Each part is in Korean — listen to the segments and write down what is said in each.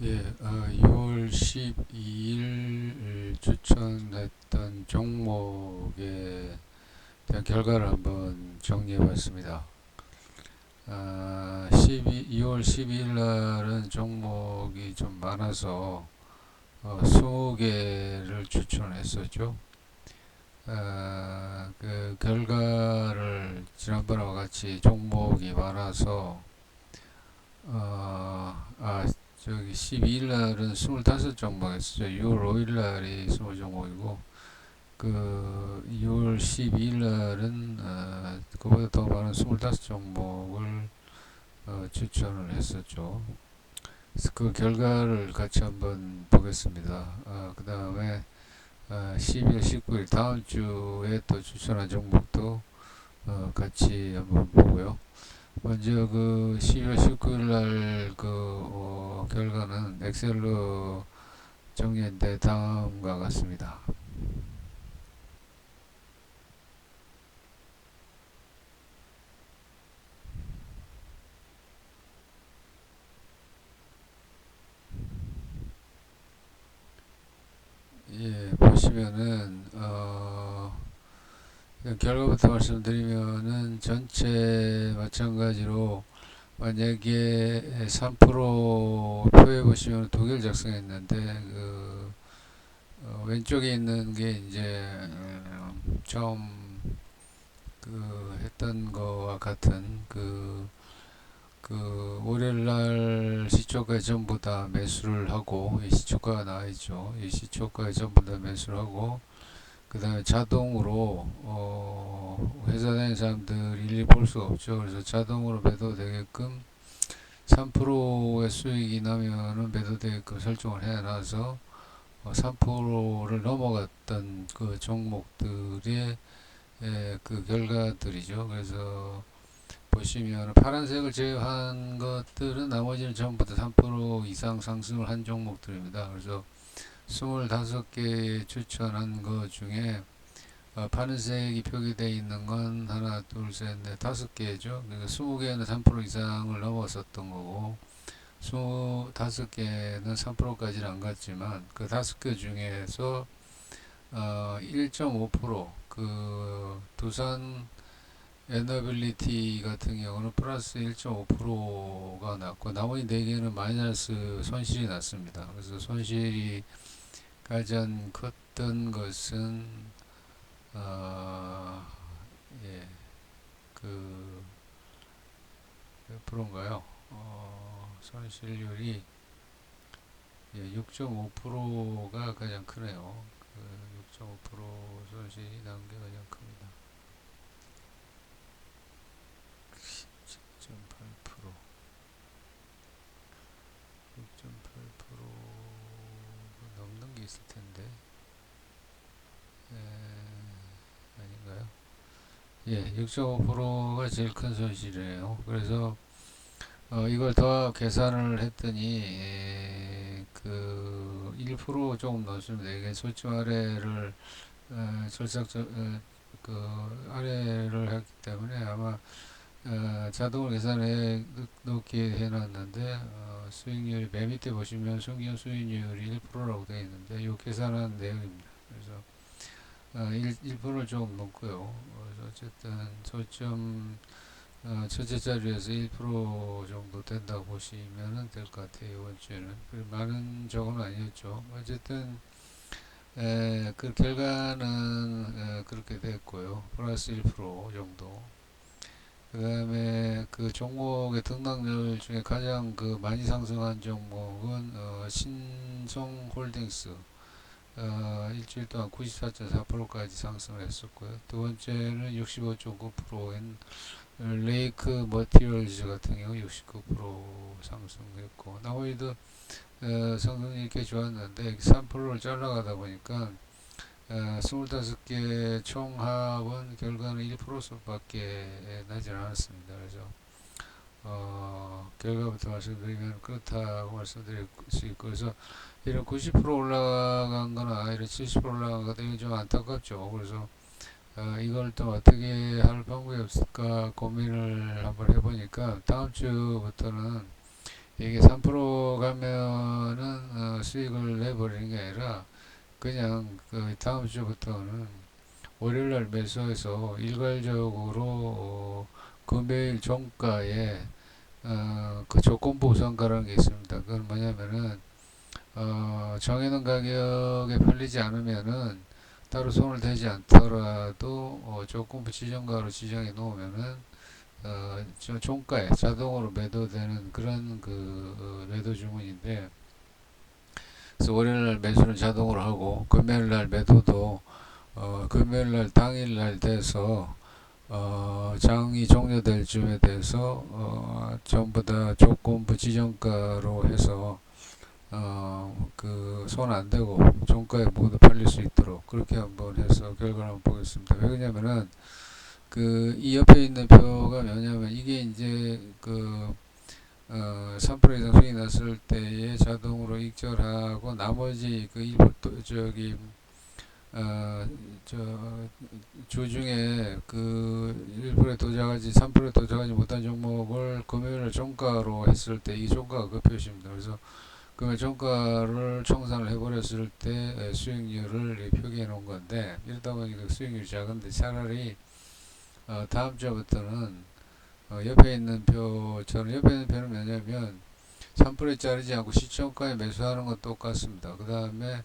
6월 12일 추천했던 종목에 대한 결과를 한번 정리해 봤습니다. 2월 12일 날은 종목이 좀 많아서 20개를 추천했었죠. 그 결과를 지난번과 같이 종목이 많아서 저기 12일 날은 25종목이었어요. 6월 5일 날이 20종목이고 그 6월 12일 날은 그보다 더 많은 25종목을 추천을 했었죠. 그래서 그 결과를 같이 한번 보겠습니다. 그 다음에 12월 19일 다음 주에 또 추천한 종목도 같이 한번 보고요. 먼저 그 12월 19일 날그 결과는 엑셀로 정리했는데 다음과 같습니다. 보시면은 결과부터 말씀드리면은 전체 마찬가지로 만약에 3% 표에 보시면 두 개를 작성했는데 왼쪽에 있는 게 이제 처음 했던 거와 같은 월요일날 시초가에 전부 다 매수를 하고, 이 시초가가 나와있죠. 이 시초가에 전부 다 매수를 하고, 그 다음에 자동으로 회사 다니는 사람들이 일일이 볼 수가 없죠. 그래서 자동으로 매도되게끔 3%의 수익이 나면은 매도되게끔 설정을 해놔서 3%를 넘어갔던 그 종목들의 그 결과들이죠. 그래서 보시면 파란색을 제외한 것들은 나머지는 전부 다 3% 이상 상승을 한 종목들입니다. 그래서 25개 추천한 것 중에 파란색이 표기되어 있는 건 하나, 둘, 셋, 넷, 5개죠. 그러니까 20개는 3% 이상을 넘었었던 거고 25개는 3%까지는 안 갔지만 그 5개 중에서 1.5% 두산 에너빌리티 같은 경우는 플러스 1.5%가 났고 나머지 4개는 마이너스 손실이 났습니다. 그래서 손실이 가장 컸던 것은 어, 예, 그 몇 프로인가요? 손실률이 6.5%가 가장 크네요. 6.5% 손실이 난 게 가장 큽니다. 7.8% 6.8% 넘는 게 있을 텐데 아닌가요? 6.5%가 제일 큰 손실이에요. 그래서 이걸 더 계산을 했더니 그 1% 조금 넣었습니다. 이게 솔직 아래를 그 아래를 했기 때문에 아마 자동으로 계산해 넣게 해놨는데 수익률이 맨 밑에 보시면 평균 수익률이 1%라고 되어 있는데 이 계산한 내용입니다. 그래서 1%를 조금 넘고요. 그래서 어쨌든 저점 첫째 자리에서 1% 정도 된다고 보시면 될 것 같아요. 이번 주에는 많은 적은 아니었죠. 어쨌든 그 결과는 그렇게 됐고요. 플러스 1% 정도. 그 다음에 그 종목의 등락률 중에 가장 그 많이 상승한 종목은 신성홀딩스 일주일 동안 94.4%까지 상승을 했었고요. 두 번째는 65.9%인 레이크 머티리얼즈 같은 경우 69% 상승했고 나머지도 성능이 이렇게 좋았는데 3%를 잘라가다 보니까 25개 총합은 결과는 1%밖에 나지 않았습니다. 그래서 결과부터 말씀드리면 그렇다고 말씀드릴 수 있고 그래서 이런 90% 올라간 거나 이런 70% 올라간 것도 이건 좀 안타깝죠. 그래서 이걸 또 어떻게 할 방법이 없을까 고민을 한번 해보니까 다음 주부터는 이게 3% 가면은 수익을 내버리는 게 아니라 그냥 그 다음 주부터는 월요일날 매수해서 일괄적으로 금요일 종가에 그 조건부 우선가라는 게 있습니다. 그건 뭐냐면은 정해놓은 가격에 팔리지 않으면은 따로 손을 대지 않더라도 조건부 지정가로 지정해 놓으면은 저 종가에 자동으로 매도되는 그런 매도 주문인데, 그래서 월요일날 매수는 자동으로 하고 금요일날 매도도 금요일날 당일날 돼서 장이 종료될 즈음에 대해서 전부 다 조건부 지정가로 해서 그 손 안 대고 종가에 모두 팔릴 수 있도록 그렇게 한번 해서 결과를 한번 보겠습니다. 왜 그러냐면은 이 옆에 있는 표가 뭐냐면 이게 이제 3% 이상 수익이 났을 때에 자동으로 익절하고 나머지 그 일부 또 저기 어, 저 주중에 그 1%에 도달하지 3%에 도달하지 못한 종목을 금요일 종가로 했을 때 이 종가가 그 표시입니다. 그래서 금요일 종가를 청산을 해버렸을 때 수익률을 표기해 놓은 건데, 이러다 보니까 수익률이 작은데 차라리 다음 주부터는 옆에 있는 표처럼, 옆에 있는 표는 뭐냐면 3%에 자르지 않고 시초가에 매수하는 건 똑같습니다. 그 다음에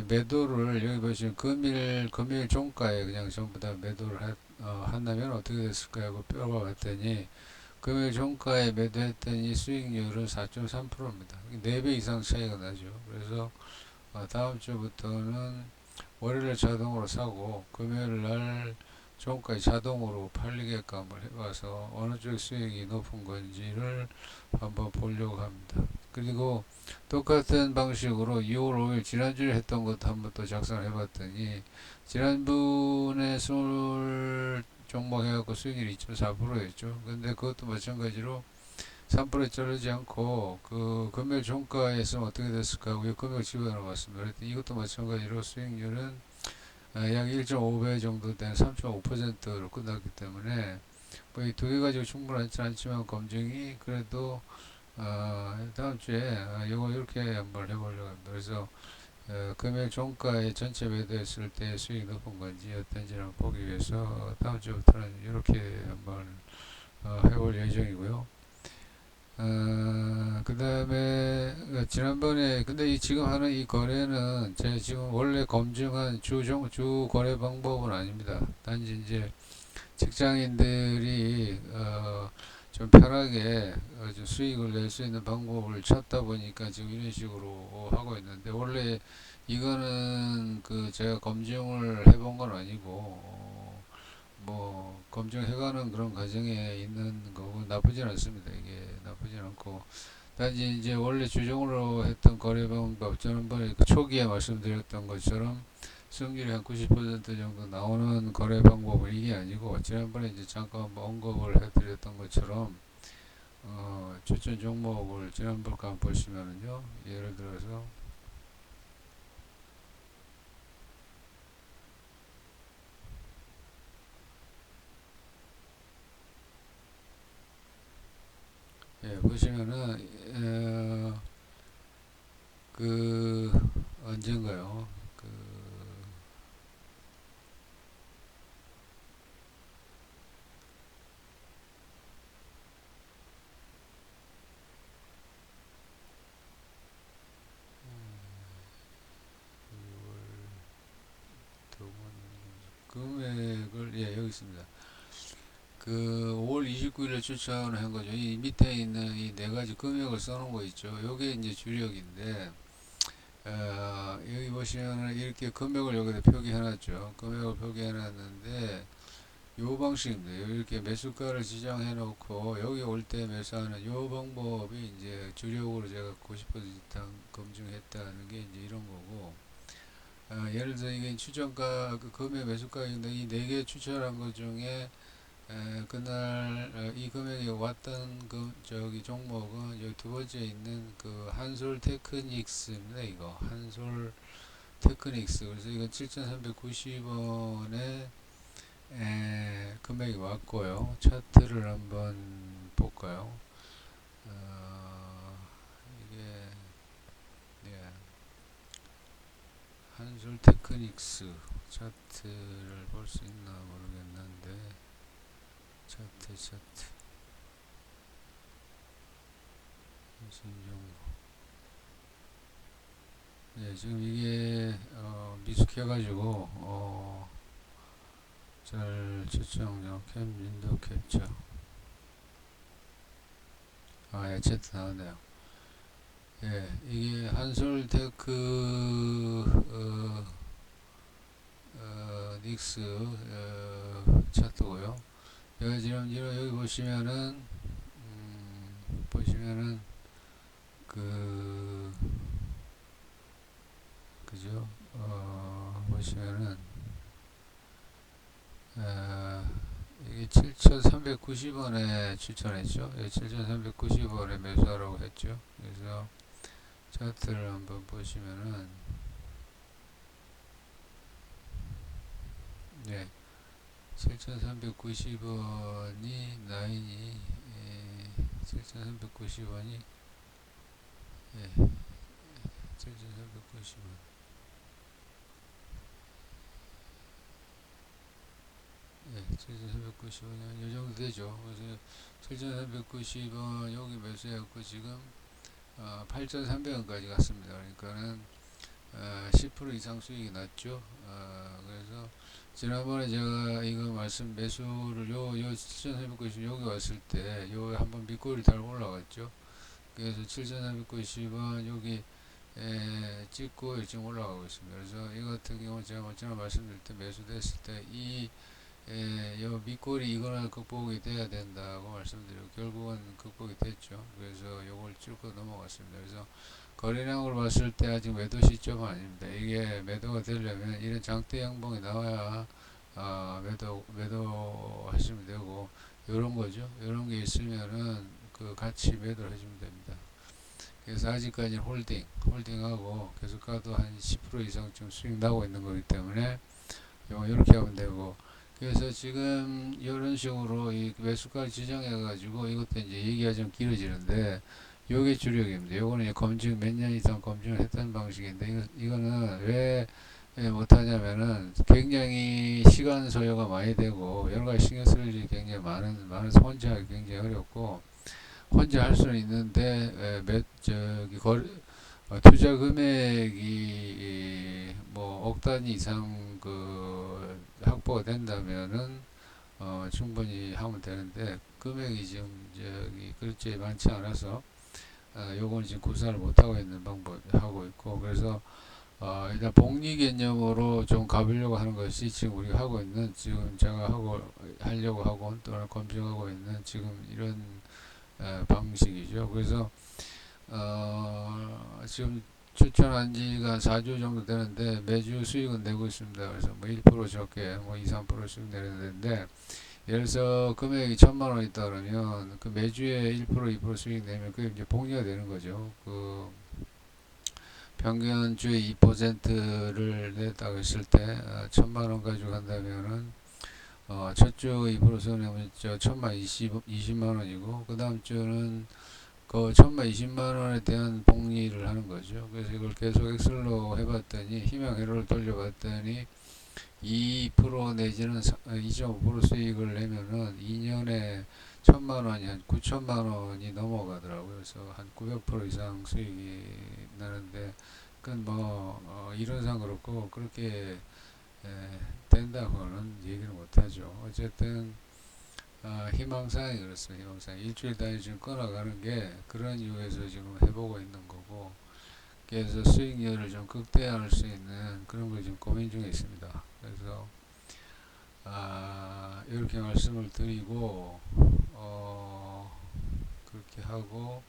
매도를 여기 보시면 금일 종가에 그냥 전부 다 매도를 한다면 어떻게 됐을까요? 그 뼈가 봤더니 금일 종가에 매도했더니 수익률은 4.3%입니다. 4배 이상 차이가 나죠. 그래서 다음 주부터는 월요일에 자동으로 사고 금요일 날 종가에 자동으로 팔리게끔 한번 해봐서 어느 쪽 수익이 높은 건지를 한번 보려고 합니다. 그리고 똑같은 방식으로 6월 5일 지난주에 했던 것도 한번 또 작성을 해봤더니, 지난번에 술 종목 해갖고 수익률이 2.4%였죠. 근데 그것도 마찬가지로 3%에 자르지 않고 그 금요일 종가에 있으면 어떻게 됐을까 하고 이 금요일 집어넣어 봤습니다. 그랬더니 이것도 마찬가지로 수익률은 약 1.5배 정도 된 3.5%로 끝났기 때문에 뭐 이 두 개 가지고 충분하지 않지만 검증이 그래도 다음 주에 이거 이렇게 한번 해보려고 합니다. 그래서 금요일 종가에 전체 매도했을 때 수익이 높은 건지 어떤지를 한번 보기 위해서 다음 주부터는 이렇게 한번 해볼 예정이고요. 그 다음에 지난번에 근데 이 지금 하는 이 거래는 제가 지금 원래 검증한 주 거래 방법은 아닙니다. 단지 이제 직장인들이 좀 편하게 좀 수익을 낼 수 있는 방법을 찾다 보니까 지금 이런 식으로 하고 있는데, 원래 이거는 제가 검증을 해본 건 아니고 뭐 검증해가는 그런 과정에 있는 거고 나쁘진 않습니다. 이게 나쁘진 않고, 단지 이제 원래 주종으로 했던 거래 방법, 지난번에 그 초기에 말씀드렸던 것처럼 수익률이 한 90% 정도 나오는 거래 방법은 이게 아니고, 지난번에 이제 잠깐 한번 언급을 해드렸던 것처럼 추천 종목을 지난번 거 한번 보시면은요, 예를 들어서 보시면은 그 언젠가요? 그 금액을 여기 있습니다. 그 5월 29일에 추천한 거죠. 이 밑에 있는 이 네 가지 금액을 써놓은 거 있죠. 요게 이제 주력인데, 여기 보시면은 이렇게 금액을 여기다 표기해놨죠. 금액을 표기해놨는데 요 방식입니다. 이렇게 매수가를 지정해 놓고 여기 올 때 매수하는 요 방법이 이제 주력으로 제가 90% 이상 검증했다는 게 이제 이런 거고, 예를 들어 이게 추천가 그 금액 매수가인데 이 네 개 추천한 것 중에 그날 이 금액이 왔던 저기 종목은 여기 두 번째 있는 그 한솔 테크닉스입니다. 이거 한솔 테크닉스. 그래서 이건 7,390원에 금액이 왔고요. 차트를 한번 볼까요? 한솔 테크닉스 차트를 볼 수 있나 모르겠는데, 차트 신정보. 네, 지금 이게 미숙해가지고 잘 추정력 캡 윈도우 캡처. 예, 차트 나오네요. 예, 이게 한솔테크 닉스 차트고요. 여기 지금 여기 보시면은 그 그죠? 보시면은 이게 7,390원에 추천했죠. 7,390원에 매수하라고 했죠. 그래서 차트를 한번 보시면은, 네, 7,390원이 나인이 7,390원이, 예, 7,390원. 예, 7,390원이 이 정도 되죠. 그래서 7,390원 여기 매수해갖고 지금 8,300원까지 갔습니다. 그러니까는 10% 이상 수익이 났죠. 그래서 지난번에 제가 이거 매수를 요 7,390 여기 왔을 때 요 한번 밑꼬리 달고 올라갔죠. 그래서 7,390원 여기 찍고 지금 올라가고 있습니다. 그래서 이 같은 경우 제가 전에 말씀드릴 때 매수됐을 때이 요 밑골이 이거는 극복이 돼야 된다고 말씀드리고 결국은 극복이 됐죠. 그래서 요걸 찔고 넘어갔습니다. 그래서 거래량으로 봤을 때 아직 매도 시점은 아닙니다. 이게 매도가 되려면 이런 장대 양봉이 나와야 매도 하시면 되고, 요런 거죠. 요런 게 있으면은 그 같이 매도를 해주면 됩니다. 그래서 아직까지 홀딩하고 계속 가도 한 10% 이상 좀 수익 나고 있는 거기 때문에 이렇게 하면 되고, 그래서 지금 이런 식으로 이 매수가를 지정해가지고 이것도 이제 얘기가 좀 길어지는데, 요게 주력입니다. 요거는 이제 몇 년 이상 검증을 했던 방식인데, 이거는 왜 못하냐면은 굉장히 시간 소요가 많이 되고 여러 가지 신경 쓸 일이 굉장히 많아서 혼자 하기 굉장히 어렵고, 혼자 할 수는 있는데 투자 금액이 뭐 억 단위 이상 확보가 된다면은 충분히 하면 되는데, 금액이 지금 그렇지 많지 않아서 요건 지금 구사를 못 하고 있는 하고 있고, 그래서 일단 복리 개념으로 좀 가보려고 하는 것이 지금 우리가 하고 있는, 지금 제가 하려고 하고 또는 검증하고 있는 지금 이런 방식이죠. 그래서 지금 추천한 지가 4주 정도 되는데 매주 수익은 내고 있습니다. 그래서 뭐 1% 적게 뭐 2, 3% 수익 내는데, 예를 들어서 금액이 1,000만 원 있다 그러면 그 매주에 1%, 2% 수익 내면 그게 이제 복리가 되는 거죠. 그 평균 주에 2%를 냈다고 했을 때 1,000만 원 가지고 간다면은 첫 주 2% 수익 내면 1,000만 20만 원이고, 그 다음 주는 그 1,020만 원에 대한 복리를 하는 거죠. 그래서 이걸 계속 엑셀로 해봤더니, 희망 회로를 돌려봤더니 2% 내지는 2.5% 수익을 내면은 2년에 1,000만 원이 한 9천만 원이 넘어가더라고요. 그래서 한 900% 이상 수익이 나는데, 그건 뭐 이론상 그렇고 그렇게 된다고는 얘기를 못하죠. 어쨌든 희망사항이 그렇습니다. 희망사항 일주일 단위 지금 끊어가는 게 그런 이유에서 지금 해보고 있는 거고, 그래서 수익률을 좀 극대화할 수 있는 그런 걸 지금 고민 중에 있습니다. 그래서 이렇게 말씀을 드리고 그렇게 하고,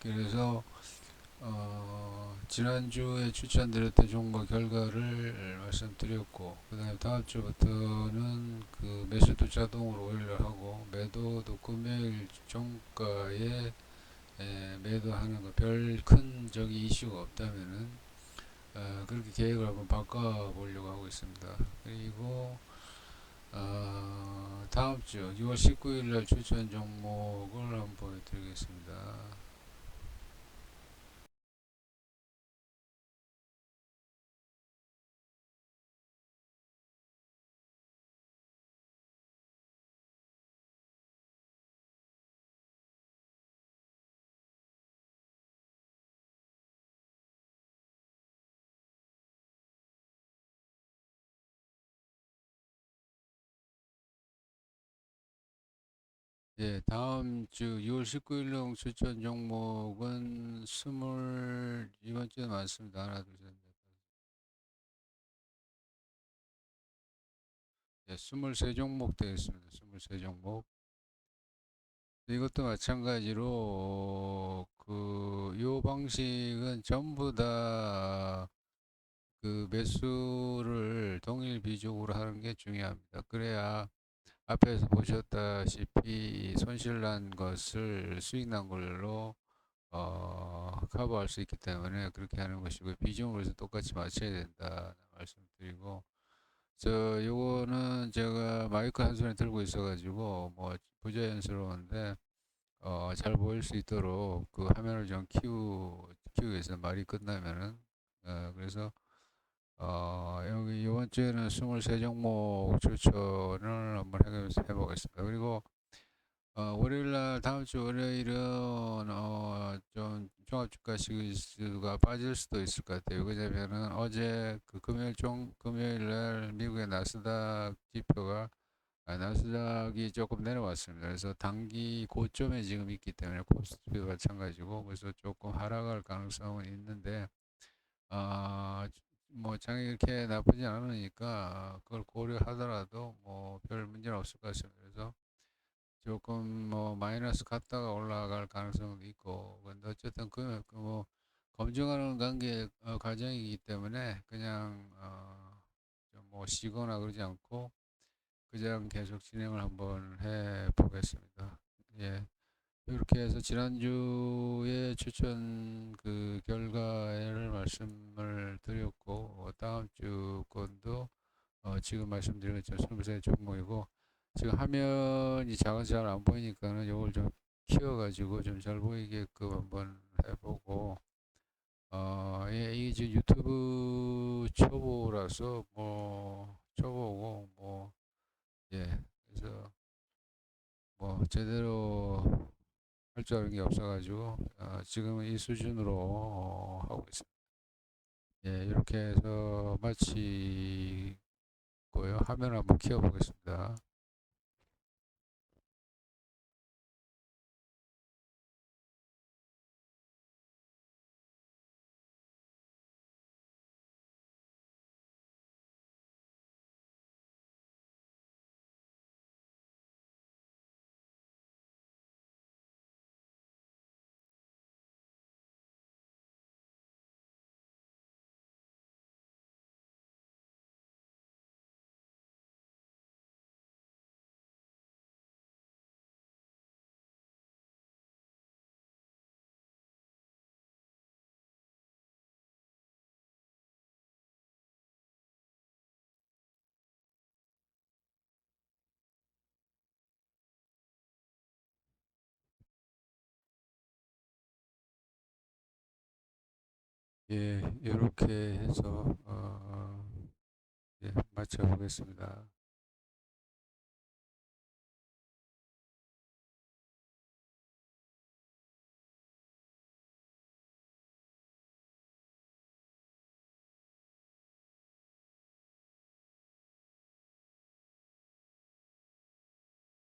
그래서 지난주에 추천드렸던 종목 결과를 말씀드렸고, 그 다음에 다음 주부터는 그 매수도 자동으로 완료하고 매도도 금요일 종가에 매도하는 거 별 큰 저기 이슈가 없다면은 그렇게 계획을 한번 바꿔보려고 하고 있습니다. 그리고 다음 주 6월 19일 날 추천 종목을 한번 보여드리겠습니다. 예, 다음 주 6월 19일령 추천 종목은 이번 주에 많습니다. 하나, 둘, 셋, 넷, 예, 23종목 되겠습니다. 23종목. 이것도 마찬가지로, 요 방식은 전부 다 그 매수를 동일 비중으로 하는 게 중요합니다. 그래야 앞에서 보셨다시피 손실 난 것을 수익 난 걸로 커버할 수 있기 때문에 그렇게 하는 것이고 비중을 그래서 똑같이 맞춰야 된다 말씀드리고 요거는 제가 마이크 한 손에 들고 있어가지고 뭐 부자연스러운데 잘 보일 수 있도록 그 화면을 좀 키우기 위해서 말이 끝나면은 그래서 여기 이번 주에는 23종목 추천을 한번 해보겠습니다. 그리고 월요일날 다음 주 월요일은 좀 종합주가 지수가 빠질 수도 있을 것 같아요. 왜냐면은 어제 그 금요일날 미국의 나스닥 지표가 나스닥이 조금 내려왔습니다. 그래서 단기 고점에 지금 있기 때문에 코스피도 마찬가지고 그래서 조금 하락할 가능성은 있는데 아, 뭐 장이 그렇게 나쁘지 않으니까 그걸 고려하더라도 뭐 별 문제는 없을 것 같습니다. 그래서 조금 뭐 마이너스 갔다가 올라갈 가능성도 있고 근데 어쨌든 뭐 검증하는 과정이기 때문에 그냥 좀뭐 쉬거나 그러지 않고 그냥 계속 진행을 한번 해 보겠습니다. 예. 이렇게 해서 지난주에 추천 그 결과를 말씀을 드렸고 다음 주 건도 지금 말씀드린 것처럼 23 종목이고 지금 화면이 작아서 잘 안 보이니까는 이걸 좀 키워가지고 좀 잘 보이게끔 한번 해보고 예, 이게 지금 유튜브 초보라서 뭐 초보고 뭐 예, 그래서 뭐 제대로 할 줄 아는 게 없어가지고 지금은 이 수준으로 하고 있습니다. 예, 이렇게 해서 마치고요. 화면 한번 키워보겠습니다. 예, 이렇게 해서 예, 마쳐보겠습니다.